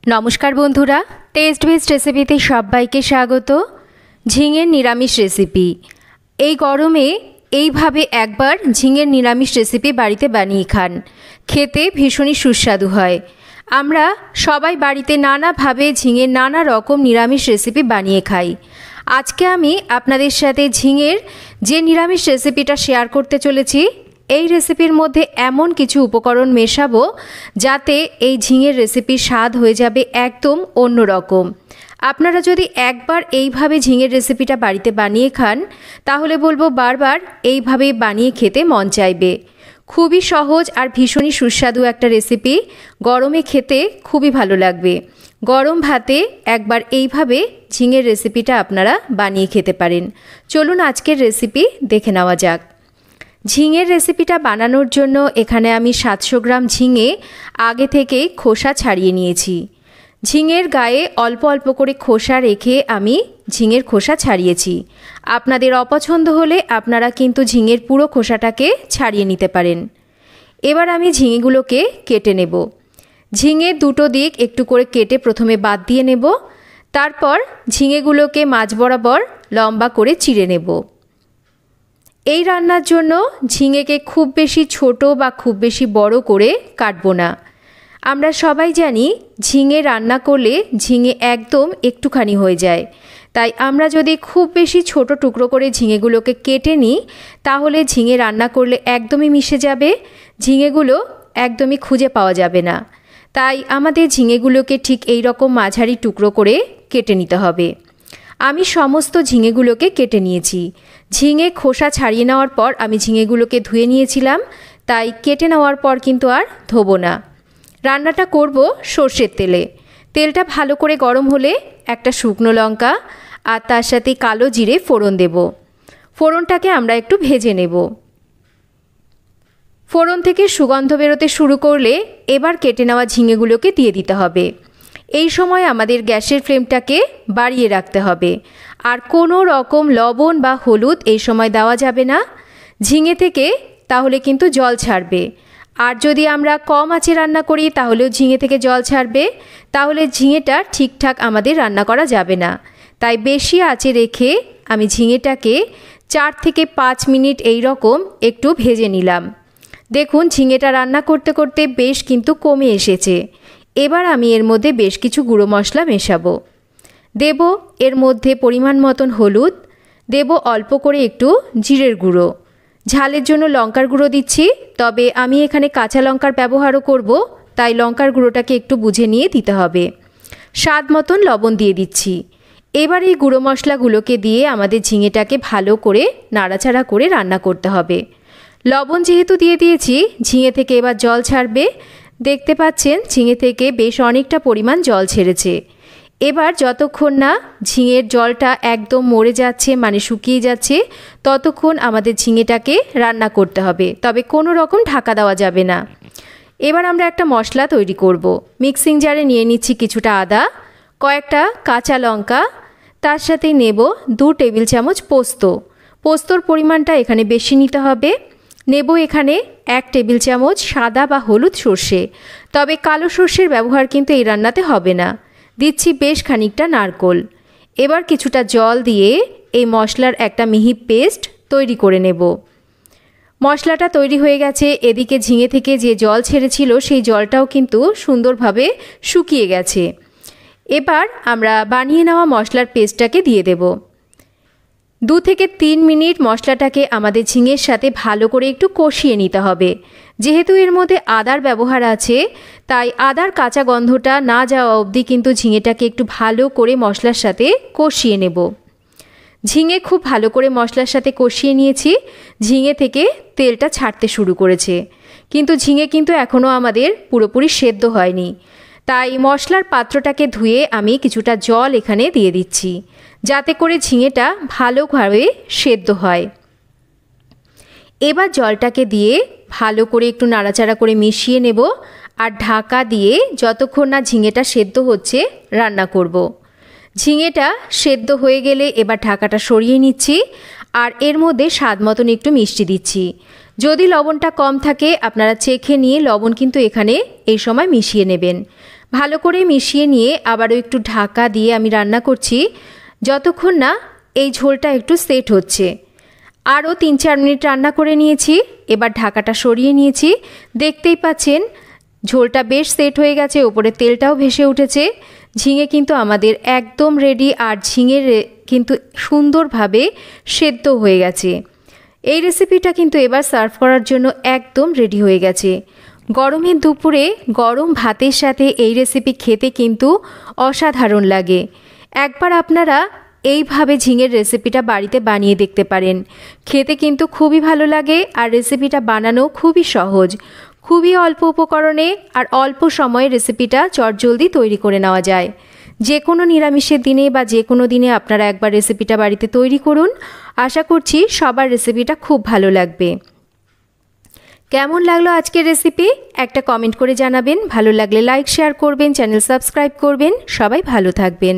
নমস্কার বন্ধুরা, test best রেসিপিতে সবাইকে স্বাগত। ঝিঙের নিরামিষ রেসিপি। এই গরমে এইভাবে একবার ঝিঙের নিরামিষ রেসিপি বাড়িতে বানিয়ে খান, খেতে ভীষণই সুস্বাদু হয়। আমরা সবাই বাড়িতে নানাভাবে ঝিঙের নানা রকম নিরামিষ রেসিপি বানিয়ে খাই। আজকে আমি আপনাদের সাথে ঝিঙের যে নিরামিষ রেসিপিটা শেয়ার করতে চলেছি, এই রেসিপির মধ্যে এমন কিছু উপকরণ মেশাবো যাতে এই ঝিঙের রেসিপির স্বাদ হয়ে যাবে একদম অন্যরকম। আপনারা যদি একবার এইভাবে ঝিঙের রেসিপিটা বাড়িতে বানিয়ে খান, তাহলে বলবো বারবার এইভাবে বানিয়ে খেতে মন চাইবে। খুবই সহজ আর ভীষণই সুস্বাদু একটা রেসিপি, গরমে খেতে খুবই ভালো লাগবে। গরম ভাতে একবার এইভাবে ঝিঙের রেসিপিটা আপনারা বানিয়ে খেতে পারেন। চলুন আজকের রেসিপি দেখে নেওয়া যাক। ঝিঙের রেসিপিটা বানানোর জন্য এখানে আমি 700 গ্রাম ঝিঙে আগে থেকে খোসা ছাড়িয়ে নিয়েছি। ঝিঙের গায়ে অল্প অল্প করে খোসা রেখে আমি ঝিঙের খোসা ছাড়িয়েছি। আপনাদের অপছন্দ হলে আপনারা কিন্তু ঝিঙের পুরো খোসাটাকে ছাড়িয়ে নিতে পারেন। এবার আমি ঝিঙেগুলোকে কেটে নেব। ঝিঙের দুটো দিক একটু করে কেটে প্রথমে বাদ দিয়ে নেব। তারপর ঝিঙেগুলোকে মাঝ বরাবর লম্বা করে চিড়ে নেব। এই রান্নার জন্য ঝিঙেকে খুব বেশি ছোট বা খুব বেশি বড় করে কাটবো না। আমরা সবাই জানি ঝিঙে রান্না করলে ঝিঙে একদম একটুখানি হয়ে যায়, তাই আমরা যদি খুব বেশি ছোট টুকরো করে ঝিঙেগুলোকে কেটে নিই, তাহলে ঝিঙে রান্না করলে একদমই মিশে যাবে, ঝিঙেগুলো একদমই খুঁজে পাওয়া যাবে না। তাই আমাদের ঝিঙেগুলোকে ঠিক এই রকম মাঝারি টুকরো করে কেটে নিতে হবে। আমি সমস্ত ঝিঙেগুলোকে কেটে নিয়েছি। ঝিঙে খোসা ছাড়িয়ে নেওয়ার পর আমি ঝিঙেগুলোকে ধুয়ে নিয়েছিলাম, তাই কেটে নেওয়ার পর কিন্তু আর ধোবো না। রান্নাটা করব সর্ষের তেলে। তেলটা ভালো করে গরম হলে একটা শুকনো লঙ্কা আর তার সাথে কালো জিরে ফোড়ন দেব। ফোড়নটাকে আমরা একটু ভেজে নেব। ফোড়ন থেকে সুগন্ধ বেরোতে শুরু করলে এবার কেটে নেওয়া ঝিঙেগুলোকে দিয়ে দিতে হবে। এই সময় আমাদের গ্যাসের ফ্লেমটাকে বাড়িয়ে রাখতে হবে, আর কোনো রকম লবণ বা হলুদ এই সময় দেওয়া যাবে না ঝিঙে থেকে, তাহলে কিন্তু জল ছাড়বে। আর যদি আমরা কম আঁচে রান্না করি তাহলেও ঝিঙে থেকে জল ছাড়বে, তাহলে ঝিঙেটা ঠিকঠাক আমাদের রান্না করা যাবে না। তাই বেশি আঁচে রেখে আমি ঝিঙেটাকে 4 থেকে 5 মিনিট এই রকম একটু ভেজে নিলাম। দেখুন ঝিঙেটা রান্না করতে করতে বেশ কিন্তু কমে এসেছে। এবার আমি এর মধ্যে বেশ কিছু গুঁড়ো মশলা মেশাবো। দেব এর মধ্যে পরিমাণ মতন হলুদ, দেব অল্প করে একটু জিরের গুঁড়ো। ঝালের জন্য লঙ্কার গুঁড়ো দিচ্ছি, তবে আমি এখানে কাঁচা লঙ্কার ব্যবহারও করব, তাই লঙ্কার গুঁড়োটাকে একটু বুঝে নিয়ে দিতে হবে। স্বাদ মতন লবণ দিয়ে দিচ্ছি। এবার এই গুঁড়ো মশলাগুলোকে দিয়ে আমাদের ঝিঙেটাকে ভালো করে নাড়াচাড়া করে রান্না করতে হবে। লবণ যেহেতু দিয়ে দিয়েছি, ঝিঙে থেকে এবার জল ছাড়বে। দেখতে পাচ্ছেন ঝিঙে থেকে বেশ অনেকটা পরিমাণ জল ছেড়েছে। এবার যতক্ষণ না ঝিঙের জলটা একদম মরে যাচ্ছে, মানে শুকিয়ে যাচ্ছে, ততক্ষণ আমাদের ঝিঙেটাকে রান্না করতে হবে, তবে কোনো রকম ঢাকা দেওয়া যাবে না। এবার আমরা একটা মশলা তৈরি করব। মিক্সিং জারে নিয়ে নিচ্ছি কিছুটা আদা, কয়েকটা কাঁচা লঙ্কা, তার সাথে নেব 2 টেবিল চামচ পোস্ত। পোস্তর পরিমাণটা এখানে বেশি নিতে হবে। নেব এখানে 1 টেবিল চামচ সাদা বা হলুদ সর্ষে, তবে কালো সর্ষের ব্যবহার কিন্তু এই রান্নাতে হবে না। দিচ্ছি বেশ খানিকটা নারকোল। এবার কিছুটা জল দিয়ে এই মশলার একটা মিহি পেস্ট তৈরি করে নেব। মশলাটা তৈরি হয়ে গেছে। এদিকে ঝিঙে থেকে যে জল ছেড়েছিল সেই জলটাও কিন্তু সুন্দরভাবে শুকিয়ে গেছে। এবার আমরা বানিয়ে নেওয়া মশলার পেস্টটাকে দিয়ে দেব। 2 থেকে 3 মিনিট মশলাটাকে আমাদের ঝিঙের সাথে ভালো করে একটু কষিয়ে নিতে হবে। যেহেতু এর মধ্যে আদার ব্যবহার আছে, তাই আদার কাঁচা গন্ধটা না যাওয়া অবধি কিন্তু ঝিঙেটাকে একটু ভালো করে মশলার সাথে কষিয়ে নেব। ঝিঙে খুব ভালো করে মশলার সাথে কষিয়ে নিয়েছি। ঝিঙে থেকে তেলটা ছাড়তে শুরু করেছে, কিন্তু ঝিঙে কিন্তু এখনও আমাদের পুরোপুরি সেদ্ধ হয়নি। তাই মশলার পাত্রটাকে ধুয়ে আমি কিছুটা জল এখানে দিয়ে দিচ্ছি, যাতে করে ঝিঙেটা ভালোভাবে সেদ্ধ হয়। এবার জলটাকে দিয়ে ভালো করে একটু নাড়াচাড়া করে মিশিয়ে নেব, আর ঢাকা দিয়ে যতক্ষণ না ঝিঙেটা সেদ্ধ হচ্ছে রান্না করব। ঝিঙেটা সেদ্ধ হয়ে গেলে এবার ঢাকাটা সরিয়ে নিচ্ছি, আর এর মধ্যে স্বাদ মতন একটু মিষ্টি দিচ্ছি। যদি লবণটা কম থাকে আপনারা চেখে নিয়ে লবণ কিন্তু এখানে এই সময় মিশিয়ে নেবেন। ভালো করে মিশিয়ে নিয়ে আবারও একটু ঢাকা দিয়ে আমি রান্না করছি যতক্ষণ না এই ঝোলটা একটু সেট হচ্ছে। আরও 3-4 মিনিট রান্না করে নিয়েছি। এবার ঢাকাটা সরিয়ে নিয়েছি। দেখতেই পাচ্ছেন ঝোলটা বেশ সেট হয়ে গেছে, ওপরে তেলটাও ভেসে উঠেছে। ঝিঙে কিন্তু আমাদের একদম রেডি, আর ঝিঙের কিন্তু সুন্দরভাবে সেদ্ধ হয়ে গেছে। এই রেসিপিটা কিন্তু এবার সার্ভ করার জন্য একদম রেডি হয়ে গেছে। গরমের দুপুরে গরম ভাতের সাথে এই রেসিপি খেতে কিন্তু অসাধারণ লাগে। একবার আপনারা এইভাবে ঝিঙের রেসিপিটা বাড়িতে বানিয়ে দেখতে পারেন। খেতে কিন্তু খুবই ভালো লাগে, আর রেসিপিটা বানানো খুবই সহজ। খুবই অল্প উপকরণে আর অল্প সময়ে রেসিপিটা চটজলদি তৈরি করে নেওয়া যায়। যে কোনো নিরামিষের দিনে বা যে কোনো দিনে আপনারা একবার রেসিপিটা বাড়িতে তৈরি করুন। আশা করছি সবার রেসিপিটা খুব ভালো লাগবে। কেমন লাগলো আজকের রেসিপি একটা কমেন্ট করে জানাবেন। ভালো লাগলে লাইক শেয়ার করবেন, চ্যানেল সাবস্ক্রাইব করবেন। সবাই ভালো থাকবেন।